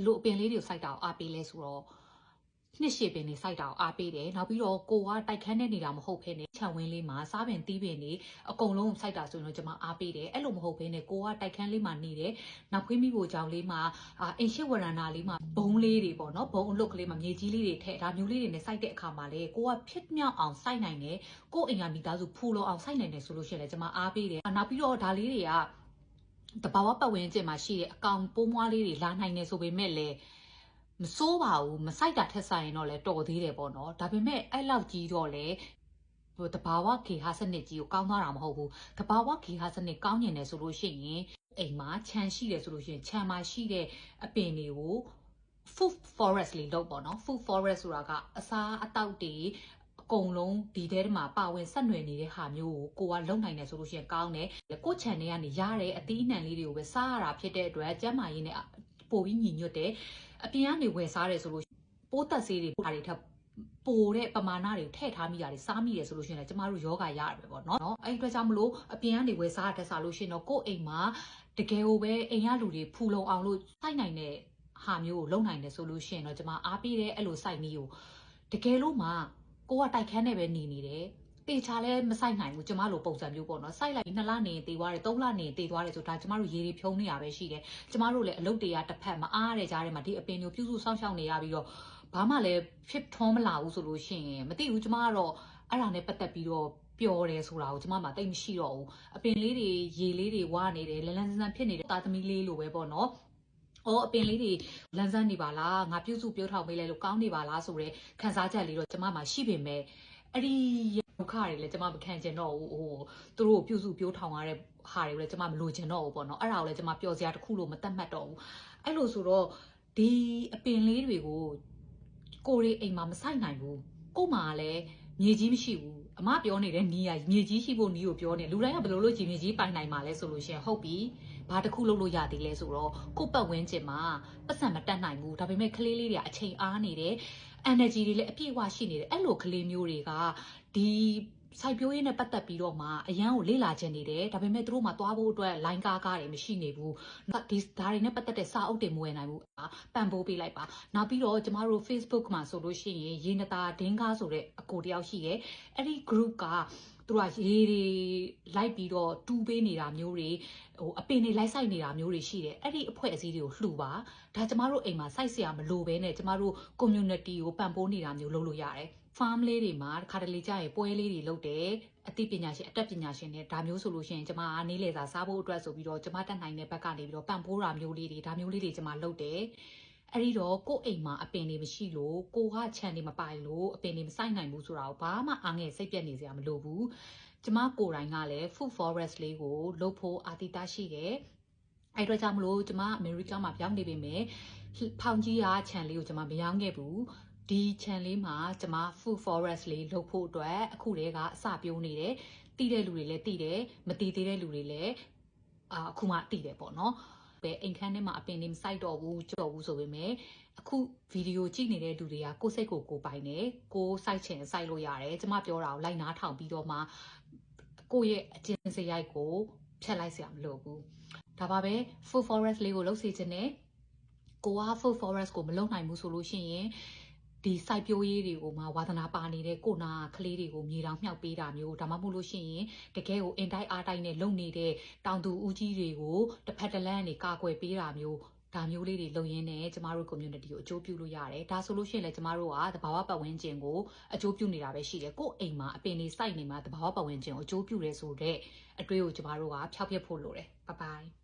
လိုအပင်လေးတွေကိုစိုက်တာကိုအားပေးလဲဆိုတော့နှစ်ရှည်ပင်တွေစိုက်တာကိုအားပေးတယ်နောက်ပြီးတော့ကိုကတိုက်ခန်းနဲ့နေတာမဟုတ်ဘဲနဲ့ခြံဝင်းလေးမှာစားပင်တီးပင်တွေအကုန်လုံးစိုက်တာဆိုရင်တော့ကျွန်မအားပေးတယ်အဲ့လိုမဟုတ်ဘဲနဲ့ကိုကတိုက်ခန်းလေးမှာနေတယ်နောက်ခွေးမိဖို့ကြောင့်လေးမှာအိမ်ရှိဝရဏလေးမှာဘုံလေးတွေပေါ့နော်ဘုံအလုတ်ကလေးမှာမြေကြီးလေးတွေထည့်ဒါမျိုးလေးတွေနဲ့စိုက်တဲ့အခါမှာလေကိုကဖြစ်မြောက်အောင်စိုက်နိုင်တယ်ကိုအိမ်ကမိသားစုဖူလုံအောင်စိုက်နိုင်တယ်ဆိုလို့ရှိရင်လည်းကျွန်မအားပေးတယ်နောက်ပြီးတော့ဒါလေးတွေကတဘာဝပတ်ဝန်းကျင်မှာရှိတဲ့အကောင်ပိုးမွားလေးတွေလာနိုင်တယ်ဆိုပေမဲ့လည်းမစိုးပါဘူးမစိုက်တာထက်ဆိုင်ရင်တော့လည်းတော်သေးတယ်ပေါ့နော်ဒါပေမဲ့အဲ့လောက်ကြီးတော့လေတဘာဝခေဟာစနစ်ကြီးကိုကောင်းသွားတာမဟုတ်ဘူးတဘာဝခေဟာစနစ်ကောင်းနေတယ်ဆိုလို့ရှိရင်အိမ်မှာခြံရှိတယ်ဆိုလို့ရှိရင်ခြံမှာရှိတဲ့အပင်တွေကို food forest လေးလုပ်ပေါ့နော် food forest ဆိုတာကအစားအသောက်တွေအကုန်လုံးဒီထဲမှာပါဝင်ဆက်နွယ်နေတဲ့ဟာမျိုးကိုကလုံနိုင်တယ်ဆိုလို့ရှိရင်ကောင်းတယ်ကိုယ့်ခြံထဲကနေရတဲ့အသီးအနှံလေးတွေကိုပဲစားရတာဖြစ်တဲ့အတွက်ကျန်းမာရေးနဲ့ပိုပြီးညီညွတ်တယ်အပြင်ကနေဝယ်စားတယ်ဆိုလို့ပိုးသက်ဆေးတွေဘာတွေထပ်ပိုတဲ့ပမာဏတွေထည့်ထားမိတာတွေစားမိတယ်ဆိုလို့ရှိရင်လည်းကျမတို့ယောဂရတယ်ပဲပေါ့နော်အဲ့ဒီအတွက်ကြောင့်မလို့အပြင်ကနေဝယ်စားတဲ့စားလို့ရှိရင်တော့ကိုယ့်အိမ်မှာတကယ်ကိုပဲအိမ်ရလူတွေဖူလုံအောင်လို့စိုက်နိုင်တဲ့ဟာမျိုးကိုလုံနိုင်တယ်ဆိုလို့ရှိရင်တော့ကျမအားပေးတဲ့အဲ့လိုစိုက်နည်းကိုတကယ်လို့မှကိုကတိုက်ခန်းနဲ့ပဲနေနေတယ်တေချာလဲမဆိုင်နိုင်ဘူးကျမလိုပုံစံမျိုးပေါ့နော်စိုက်လိုက်2လနေတေးသွားတယ်3လနေတေးသွားတယ်ဆိုဒါကျမတို့ရေတွေဖြုံးနေရပဲရှိတယ်ကျမတို့လည်းအလုပ်တွေကတစ်ဖက်မအားရတဲ့ကြားထဲမှာဒီအပင်မျိုးပြုစုစောင့်ရှောက်နေရပြီးတော့ဘာမှလည်းဖြစ်ထွန်းမလာဘူးဆိုလို့ရှိရင်မသိဘူးကျမကတော့အဲ့ဒါနဲ့ပတ်သက်ပြီးတော့ပျော်တယ်ဆိုတာကိုကျမမှတိတ်မရှိတော့ဘူးအပင်လေးတွေရေလေးတွေဝါနေတယ်လန်းလန်းဆန်းဆန်းဖြစ်နေတဲ့သားသမီးလေးလိုပဲပေါ့နော်အပင်လေးတွေလန်းဆန်းနေပါလားငါပြုစုပြောထောင်ပေးလိုက်လို့ကောင်းနေပါလားဆိုတဲ့ခန်းစားချက်လေးတော့ကျမမှရှိပေမဲ့အဲ့ဒီဒုက္ခတွေလည်းကျမမခံချင်တော့ဘူးသူတို့ပြုစုပြောထောင်ရတဲ့ဟာတွေကိုလည်းကျမမလိုချင်တော့ဘူးပေါ့နော်အဲ့ဒါကိုလည်းကျမပျော်စရာတစ်ခုလို့မသတ်မှတ်တော့ဘူးအဲ့လိုဆိုတော့ဒီအပင်လေးတွေကိုကိုရီအိမ်မှာမဆိုင်နိုင်ဘူးကို့မှာလည်းမြေကြီးမရှိဘူးအမပြောနေတဲ့နီးရမြေကြီးရှိဖို့နီးကိုပြောနေလူတိုင်းကဘယ်လိုလုပ်ကြည့်မြေကြီးပိုင်နိုင်မှာလဲဆိုလို့ရှိရင်ဟုတ်ပြီဘာတစ်ခုလုပ်လို့ရသေးလဲဆိုတော့ကို့ပတ်ဝန်းကျင်မှာပတ်စံမတက်နိုင်ဘူးဒါပေမဲ့ကလေးလေးတွေအချိန်အားနေတယ် energy တွေလည်းအပြည့်အဝရှိနေတယ်အဲ့လိုကလေးမျိုးတွေကဒီစိုက်ပျိုးရေးနဲ့ပတ်သက်ပြီးတော့မှအရန်ကိုလေ့လာခြင်းနေတယ်ဒါပေမဲ့သူတို့မှသွားဖို့အတွက် line ကားတွေမရှိနေဘူးဒီဒါတွေနဲ့ပတ်သက်တဲ့စာအုပ်တွေမဝယ်နိုင်ဘူးပံ့ပိုးပေးလိုက်ပါနောက်ပြီးတော့ကျမတို့ Facebook မှာဆိုလို့ရှိရင်ရေနတာဒင်းကားဆိုတဲ့အကိုတယောက်ရှိတယ်အဲ့ဒီ group ကသူကရေတွေလိုက်ပြီးတော့တူးပေးနေတာမျိုးတွေအပင်တွေလိုက်ဆိုင်နေတာမျိုးတွေရှိတယ်အဲ့ဒီအဖွဲ့အစည်းတွေကိုလှူပါဒါကျမတို့အိမ်မှာစိုက်เสียမလိုဘဲနဲ့ကျမတို့ community ကိုပံ့ပိုးနေတာမျိုးလုပ်လို့ရတယ် farm လေးတွေမှာတစ်ခါတလေကြာရင်ပွဲလေးတွေလုပ်တယ်အသိပညာရှင်အတတ်ပညာရှင်တွေဒါမျိုးဆိုလို့ရှိရင်ကျမကနေလေစာစားဖို့အတွက်ဆိုပြီးတော့ကျမတက်နိုင်တဲ့ဘက်ကနေပြီးတော့ပံ့ပိုးတာမျိုးလေးတွေဒါမျိုးလေးတွေကျမလုပ်တယ်အဲ့ဒီတော့ကို့အိမ်မှာအပင်တွေမရှိလို့ကိုကခြံတွေမပိုင်လို့အပင်တွေမဆိုင်နိုင်ဘူးဆိုတာကိုဘာမှအားငယ်စိတ်ပြတ်နေစရာမလိုဘူးကျမကိုယ်တိုင်ကလည်း food forest လေးကိုလုပ်ဖို့အာတိတရှိတယ်အဲ့တော့ကြောင့်မလို့ကျမအမေရိကမှာပြောင်းနေပေမဲ့ဖောင်ကြီးကခြံလေးကိုကျမမရောင်းခဲ့ဘူးဒီခြံလေးမှာကျမ food forest လေးလုပ်ဖို့အတွက်အခုတည်းကအစပြိုးနေတယ်တည်တဲ့လူတွေလည်းတည်တယ်မတည်သေးတဲ့လူတွေလည်းအခုမှတည်တယ်ပေါ့နော်ပဲအိမ်ခန်းထဲမှာအပင်တွေမစိုက်တော့ဘူးကြော်ဘူးဆိုပေမဲ့အခုဗီဒီယိုကြည့်နေတဲ့လူတွေကကိုယ်စိတ်ကိုပိုင်တယ်ကိုစိုက်ချင်စိုက်လို့ရတယ်ကျမပြောတာကိုလိုက်နားထောင်ပြီးတော့မှကိုယ့်ရဲ့အကျင့်စရိုက်ကိုဖြတ်လိုက်စရာမလိုဘူးဒါပါပဲ food forest လေးကိုလုပ်စီခြင်းနဲ့ကိုက food forest ကိုမလုပ်နိုင်ဘူးဆိုလို့ရှိရင်ဒီစိုက်ပျိုးရေးတွေကိုမှဝါသနာပါနေတဲ့ကိုနာကလေးတွေကိုမြေတောင်မြှောက်ပေးတာမျိုးဒါမှမဟုတ်လို့ရှိရင်တကယ်ကိုအင်တိုက်အားတိုက်နဲ့လုပ်နေတဲ့တောင်သူဦးကြီးတွေကိုတစ်ဖက်တစ်လမ်းကနေကာကွယ်ပေးတာမျိုးဒါမျိုးလေးတွေလုပ်ရင်းနဲ့ကျမတို့ community ကိုအကျိုးပြုလို့ရတယ်ဒါဆိုလို့ရှိရင်လည်းကျမတို့ကသဘာဝပတ်ဝန်းကျင်ကိုအကျိုးပြုနေတာပဲရှိတယ်ကို့အိမ်မှာအပင်တွေစိုက်နေမှာသဘာဝပတ်ဝန်းကျင်ကိုအကျိုးပြုတယ်ဆိုတော့အတွေ့ကိုကျမတို့ကဖျောက်ဖျက်ဖို့လိုတယ်ဘိုင်ဘိုင်